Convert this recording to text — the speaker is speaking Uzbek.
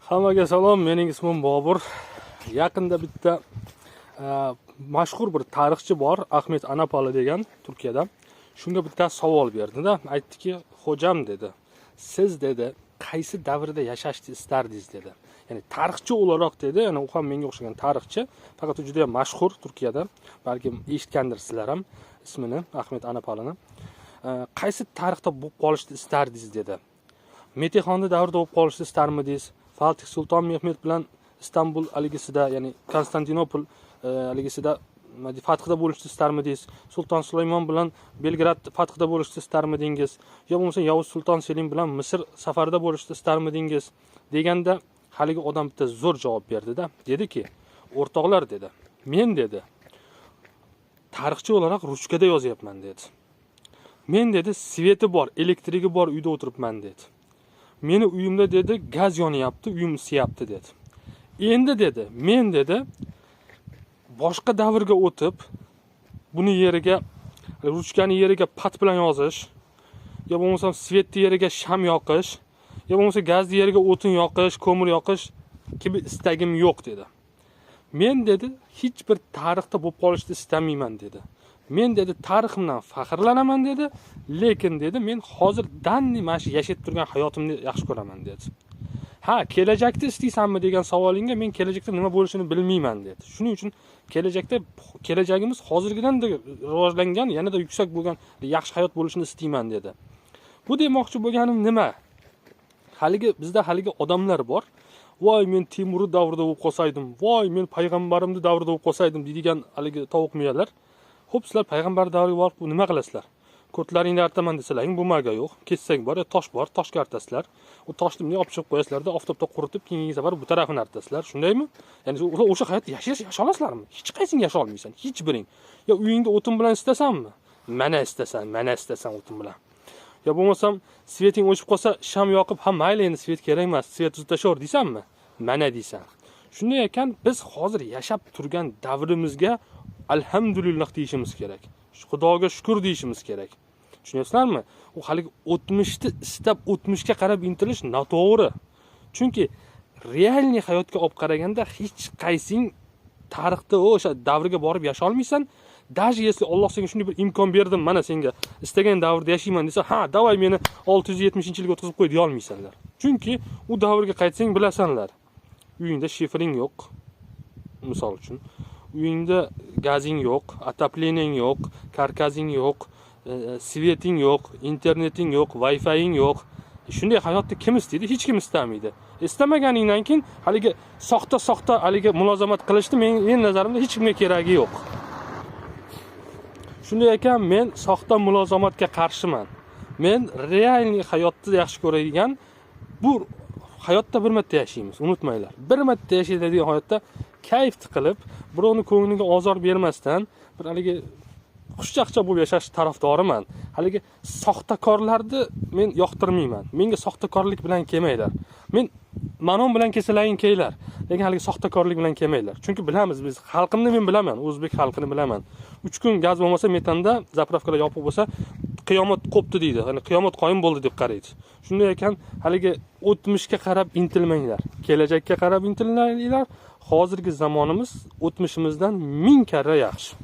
Hammaga salom, mening ismim Bobur. Yaqinda bitta mashhur bir tarixchi bor, Ahmet Anapali degan, Turkiyada. Shunga bitta savol berdi-da, aytdiki, "Xo'jam" dedi. "Siz" dedi, "qaysi davrda yashashni istardingiz?" dedi. Ya'ni tarixchi o'laroq dedi, ya'ni u ham menga o'xshagan tarixchi, faqat u juda ham mashhur Turkiyada. Balki eshitgandirsizlar ham ismini, Ahmet Anapalini. "Qaysi tarixda bo'lib qolishni istardingiz?" dedi. Metexonda davrida bo'lib qolishni istarmidingiz? Fatih Sulton Mehmet bilan Istanbul aligisida, ya'ni Konstantinopol aligisida fathida bo'lishni istarmidingiz? Sulton Sulaymon bilan Belgrad fathida bo'lishni istarmidingiz? Yo bo'lmasa Yavuz Sulton Selim bilan Misr safarida bo'lishni istarmidingiz? Deganda haligi odam bitta zo'r javob berdi-da. Dediki, "O'rtoqlar" dedi. "Men" dedi, "tarixchi o'laroq ruchkada yozyapman" dedi. "Men" dedi, "sveti bor, elektrigi bor uyda o'tiribman" dedi. "Meni uyimda" dedi, "gaz yonyapti, uyim isiyapti" dedi. "Endi" dedi, "men" dedi, "boshqa davrga o'tib, buni yeriga, ruchkani yeriga pat bilan yozish, yo bo'lmasa svetni yeriga sham yoqish, yo bo'lmasa gazni yeriga o'tin yoqish, ko'mir yoqish kabi istagim yo'q" dedi. "Men" dedi, "hech bir tarixda bo'lib qolishni istamayman" dedi. "Men" dedi, "tariximdan faxrlanaman" dedi, "lekin" dedi, "men hozirdan mana shu yashab turgan hayotimni yaxshi ko'raman" dedi. "Ha, kelajakda istaysanmi" degan savolingga "men kelajakda nima bo'lishini bilmayman" dedi. Shuning uchun kelajagimiz hozirgidan rivojlangan, yanada yuksak bo'lgan yaxshi hayot bo'lishini istayman dedi. Bu demoqchi bo'lganim nima? Bizda haligi odamlar bor. "Voy, men Temur davrida bo'lib qolsaydim, voy, men payg'ambarimning davrida bo'lib qolsaydim" deydigan haligi tovuq miyalar. Xo'p, sizlar payg'ambar davriga borib nima qilasizlar? Ko'rtlaringni artaman desalaring bo'lmaga yo'q. Kessang bor, tosh bor, toshga artasizlar. U toshni bunday olib chiqib qo'yasizlarda, oftobda quritib, keyingi safar bu tarafini artasizlar. Shundaymi? Ya'ni o'sha hayotni yasha olasizlarmi? Hech qaysing yasha olmaysan, hech biring. Yo uyingda o'tin bilan istasanmi? Mana istasan o'tin bilan. Yo bo'lmasam sveting o'chib qolsa, sham yoqib, "Ha, mayli, endi svet kerak emas, svet uzib tashaver" deysanmi? Mana deysan. Shunday ekan, biz hozir yashab turgan davrimizga alhamdulillah deyishimiz kerak. Xudoga shukr deyishimiz kerak. Tushunyapsizlarmi? U haligi o'tmishni istab o'tmishga qarab intilish noto'g'ri. Chunki realniy hayotga olib qaraganda hech qaysing tarixda o'sha davrga borib yasha olmaysan. Даже если Alloh senga shunday bir imkon berdim, mana senga istagan davrda yashayman desa, "Ha, davay meni 670-yilga o'tkazib qo'y" deya olmaysanlar. Chunki u davrga qaytsang bilasanlar. Uyingda shifring yo'q. Misol uchun, uyingda gazing yo'q, отоплениең yo'q, karkazing yo'q, sveting yo'q, interneting yo'q, Wi-Fiing yo'q. Shunday hayotni kim istaydi? Hech kim istamaydi. Istamaganingdan keyin haligi soxta haligi mulozamat qilishni men nazarimda hech kimga keragi yo'q. Shunday ekan, men soxta mulozamatga qarshiman. Men realniy hayotni yaxshi ko'radigan, bu hayotda bir marta yashaymiz, unutmanglar. Bir marta yashaydigan hayotda kayf qilib, birovning ko'ngliga ozor bermasdan, bir haligi xushchaqchaq bo'lib yashash tarafdoriman. Haligi soxtakorlarni men yoqtirmayman. Menga soxtakorlik bilan kelmanglar. Men manon bilan kesalaring keylar. Lekin haligi soxtakorlik bilan kelmanglar. Chunki bilamiz, biz xalqimni men bilaman, o'zbek xalqini bilaman. 3 kun gaz bo'lmasa, metanda zapravkalar yopiq bo'lsa, qiyomat qopti deydi. Ya'ni qiyomat qoyim bo'ldi deb qaraydi. Shunday ekan, haligi o'tmishga qarab intilmanglar. Kelajakka qarab intilinglar. Hozirgi zamonimiz o'tmishimizdan 1000 karra yaxshi.